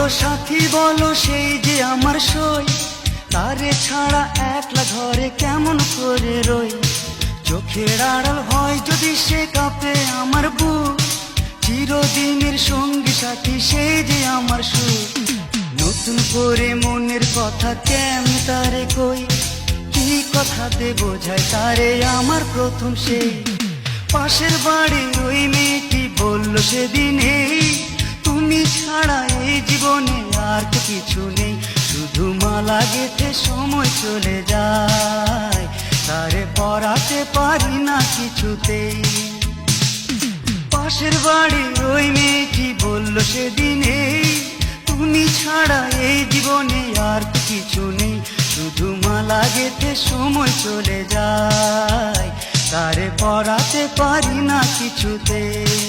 সাথী বলো সেই যে আমার সই, তারে ছাড়া একলা ঘরে কেমন করে রই। চোখের আড়াল হয় যদি সে কাঁপে আমার বুক, চিরদিনের সঙ্গী সাথী সেই যে আমার সুখ। নতুন করে মনের কথা কেমন তারে কই, কি কথাতে বোঝায় তারে আমার প্রথম সেই। পাশের বাড়ির ওই মেয়েটি বলল সেদিনে, তুমি ছাড়া এই জীবনে আর তো কিছু নেই। শুধু মালা গেঁথে সময় চলে যায়, তারে পরাতে পারি না কিছুতেই। পাশের বাড়ির ওই মেয়েটি বলল সেদিনে, তুমি ছাড়া এই জীবনে আর তো কিছু নেই। শুধু মালা গেঁথে সময় চলে যায়, তারে পরাতে পারি না কিছুতেই।